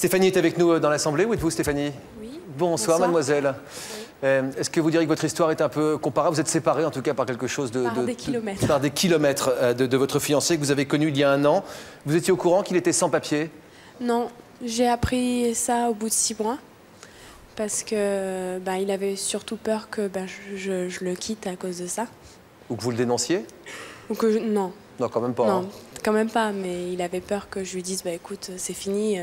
Stéphanie est avec nous dans l'Assemblée. Où êtes-vous, Stéphanie? Oui. Bonsoir, mademoiselle. Oui. Est-ce que vous diriez que votre histoire est un peu comparable? Vous êtes séparés, en tout cas, par quelque chose de... Par des kilomètres. Par des kilomètres de votre fiancé que vous avez connu il y a 1 an. Vous étiez au courant qu'il était sans papier? Non, j'ai appris ça au bout de 6 mois. Parce que il avait surtout peur que je le quitte à cause de ça. Ou que vous le dénonciez? Ou que non. Non, quand même pas. Non, hein. quand même pas, mais il avait peur que je lui dise écoute, c'est fini,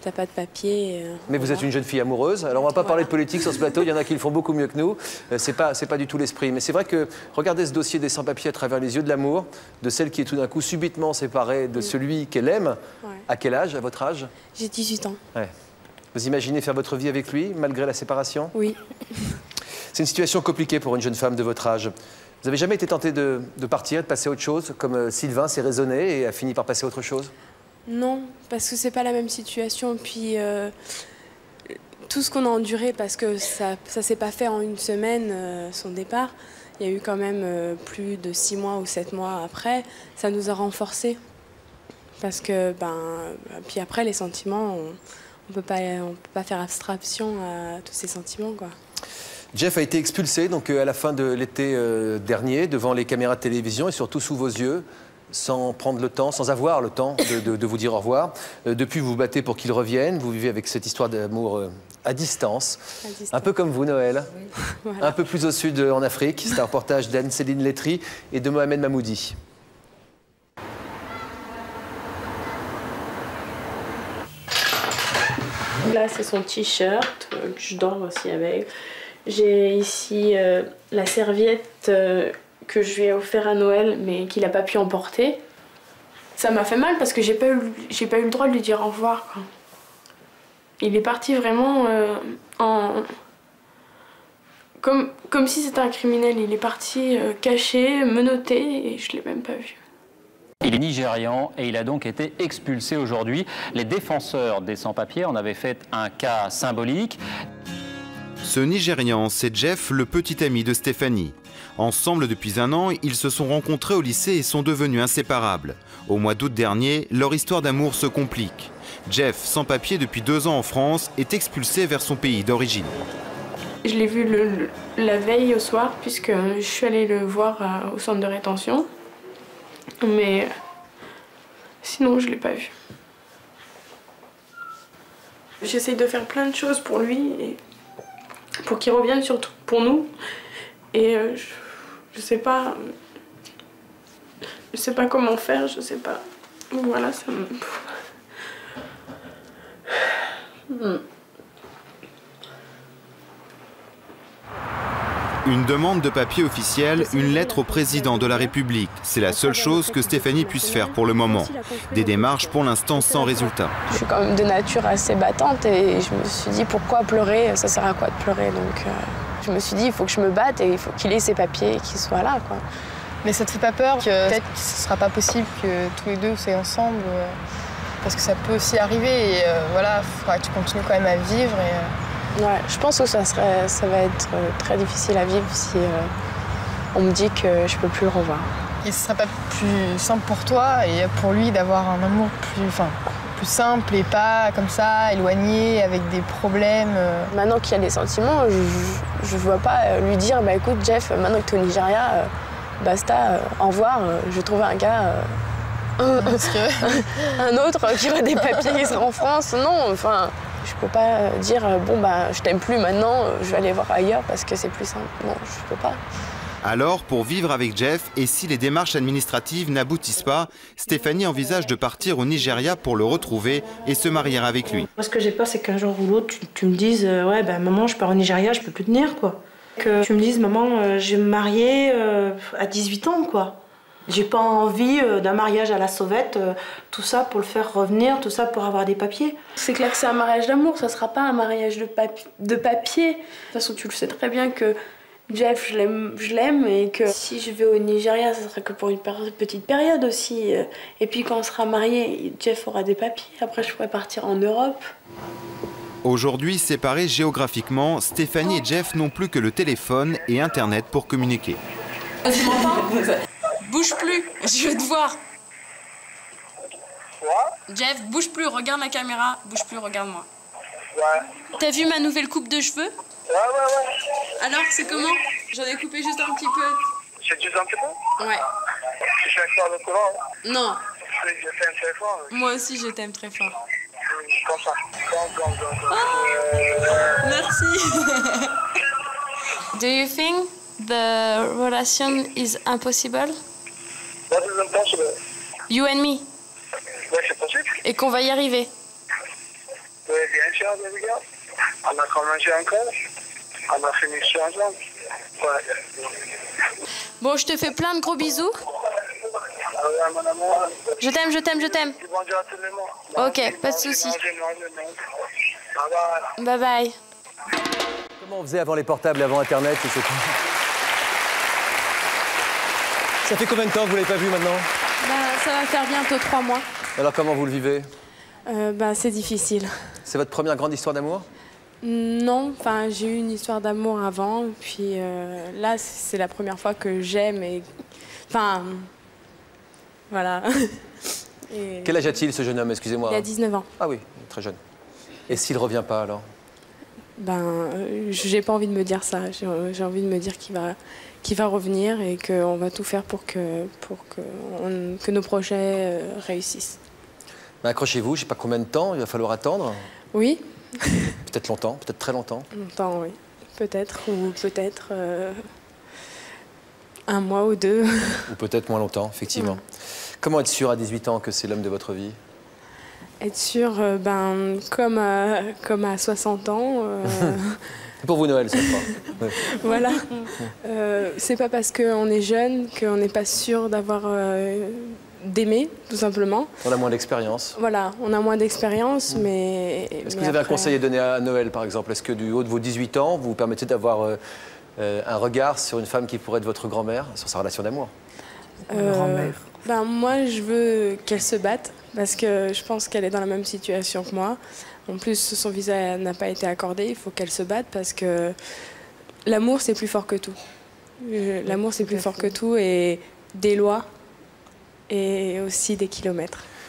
t'as pas de papier. Mais vous êtes une jeune fille amoureuse. Alors on va pas parler de politique sur ce plateau, il y en a qui le font beaucoup mieux que nous. C'est pas du tout l'esprit. Mais c'est vrai que regardez ce dossier des sans-papiers à travers les yeux de l'amour, de celle qui est tout d'un coup subitement séparée de celui qu'elle aime. Ouais. À quel âge, à votre âge? J'ai 18 ans. Ouais. Vous imaginez faire votre vie avec lui, malgré la séparation? Oui. C'est une situation compliquée pour une jeune femme de votre âge. Vous n'avez jamais été tenté de partir, de passer à autre chose, comme Sylvain s'est raisonné et a fini par passer à autre chose? Non, parce que c'est pas la même situation. Puis tout ce qu'on a enduré, parce que ça s'est pas fait en 1 semaine, son départ. Il y a eu quand même plus de 6 mois ou 7 mois après. Ça nous a renforcés. Parce que, puis après, les sentiments, on peut pas faire abstraction à tous ces sentiments, quoi. Jeff a été expulsé donc, à la fin de l'été dernier, devant les caméras de télévision et surtout sous vos yeux, sans prendre le temps, sans avoir le temps de vous dire au revoir. Depuis, vous vous battez pour qu'il revienne. Vous vivez avec cette histoire d'amour à distance. Un peu comme vous, Noël. Oui. Voilà. Un peu plus au sud, en Afrique. C'est un reportage d'Anne-Céline Letry et de Mohamed Mahmoudi. Là, c'est son t-shirt que je dors aussi avec. J'ai ici la serviette que je lui ai offert à Noël, mais qu'il n'a pas pu emporter. Ça m'a fait mal parce que j'ai pas eu le droit de lui dire au revoir, quoi. Il est parti vraiment comme si c'était un criminel. Il est parti caché, menotté, et je l'ai même pas vu. Il est nigérian et il a donc été expulsé aujourd'hui. Les défenseurs des sans-papiers en avaient fait un cas symbolique. Ce Nigérian, c'est Jeff, le petit ami de Stéphanie. Ensemble depuis 1 an, ils se sont rencontrés au lycée et sont devenus inséparables. Au mois d'août dernier, leur histoire d'amour se complique. Jeff, sans papier depuis 2 ans en France, est expulsé vers son pays d'origine. Je l'ai vu la veille au soir, puisque je suis allée le voir au centre de rétention. Mais sinon, je ne l'ai pas vu. J'essaye de faire plein de choses pour lui, et pour qu'il revienne, surtout pour nous. Et je sais pas comment faire, je sais pas. Voilà, ça me... Une demande de papier officiel, une lettre au président de la République. C'est la seule chose que Stéphanie puisse faire pour le moment. Des démarches pour l'instant sans résultat. Je suis quand même de nature assez battante et je me suis dit pourquoi pleurer, ça sert à quoi de pleurer, donc je me suis dit il faut que je me batte et il faut qu'il ait ses papiers et qu'il soit là, quoi. Mais ça te fait pas peur que peut-être que ce sera pas possible que tous les deux soient ensemble, parce que ça peut aussi arriver et voilà, il faudra que tu continues quand même à vivre et... Ouais, je pense que ça va être très difficile à vivre si on me dit que je peux plus le revoir. Et ce serait pas plus simple pour toi et pour lui d'avoir un amour plus simple et pas comme ça, éloigné, avec des problèmes. Maintenant qu'il y a des sentiments, je ne vois pas lui dire écoute Jeff, maintenant que tu es au Nigeria, basta, au revoir, je vais trouver un gars, un autre qui aurait des papiers qui sera en France. Non, enfin, je peux pas dire je t'aime plus maintenant, je vais aller voir ailleurs parce que c'est plus simple. Non, je peux pas. Alors, pour vivre avec Jeff, et si les démarches administratives n'aboutissent pas, Stéphanie envisage de partir au Nigeria pour le retrouver et se marier avec lui. Moi, ce que j'ai peur, c'est qu'un jour ou l'autre, tu me dises ouais, maman, je pars au Nigeria, je peux plus tenir, quoi. Que tu me dises, maman, je vais me marier à 18 ans, quoi. J'ai pas envie d'un mariage à la sauvette, tout ça pour le faire revenir, tout ça pour avoir des papiers. C'est clair que c'est un mariage d'amour, ça sera pas un mariage de papier. De toute façon, tu le sais très bien que Jeff, je l'aime et que si je vais au Nigeria, ça sera que pour une petite période aussi. Et puis quand on sera mariés, Jeff aura des papiers. Après, je pourrai partir en Europe. Aujourd'hui, séparés géographiquement, Stéphanie et Jeff n'ont plus que le téléphone et Internet pour communiquer. Tu m'entends ? Bouge plus, je veux te voir. Quoi? Jeff, bouge plus, regarde la caméra. Bouge plus, regarde-moi. Ouais. T'as vu ma nouvelle coupe de cheveux? Ouais. Alors, c'est comment? J'en ai coupé juste un petit peu. C'est juste un petit peu? Ouais. Tu cherches pas le courant? Non. Je t'aime très fort. Moi aussi, je t'aime très fort. Comme ça. Merci. Do you think the relation is impossible? What is impossible? You and me. Ouais, c'est possible. Et qu'on va y arriver. Oui, bien sûr, baby girl. On a commencé encore. On a fini sur ensemble. Ouais. Bon, je te fais plein de gros bisous. Ah ouais, mon amour. Je t'aime, je t'aime, je t'aime. Bonjour à tout le monde. Ok, pas de soucis. Bye bye. Bye bye. Comment on faisait avant les portables, avant Internet et tout. Ça fait combien de temps que vous ne l'avez pas vu maintenant? Ça va faire bientôt 3 mois. Alors comment vous le vivez? C'est difficile. C'est votre première grande histoire d'amour? Non, enfin j'ai eu une histoire d'amour avant, puis là c'est la première fois que j'aime et enfin voilà. Et... Quel âge a-t-il ce jeune homme, excusez-moi? Il a 19 ans. Ah oui, très jeune. Et s'il revient pas alors? J'ai pas envie de me dire ça. J'ai envie de me dire qu'il va revenir et qu'on va tout faire pour que nos projets réussissent. Accrochez-vous, je sais pas combien de temps il va falloir attendre. Oui. Peut-être longtemps, peut-être très longtemps. Longtemps, oui. Peut-être, ou peut-être 1 mois ou 2. Ou peut-être moins longtemps, effectivement. Comment être sûr à 18 ans que c'est l'homme de votre vie? Être sûr, comme à 60 ans. C'est pour vous Noël, cette fois. Ouais. Voilà. C'est pas parce qu'on est jeune qu'on n'est pas sûr d'avoir d'aimer, tout simplement. On a moins d'expérience. Voilà, on a moins d'expérience, mais... Est-ce que vous avez un conseil à donner à Noël, par exemple? Est-ce que du haut de vos 18 ans, vous vous permettez d'avoir un regard sur une femme qui pourrait être votre grand-mère, sur sa relation d'amour? Moi, je veux qu'elle se batte, parce que je pense qu'elle est dans la même situation que moi. En plus, son visa n'a pas été accordé, il faut qu'elle se batte, parce que l'amour, c'est plus fort que tout. L'amour, c'est plus fort que tout, et des lois, et aussi des kilomètres.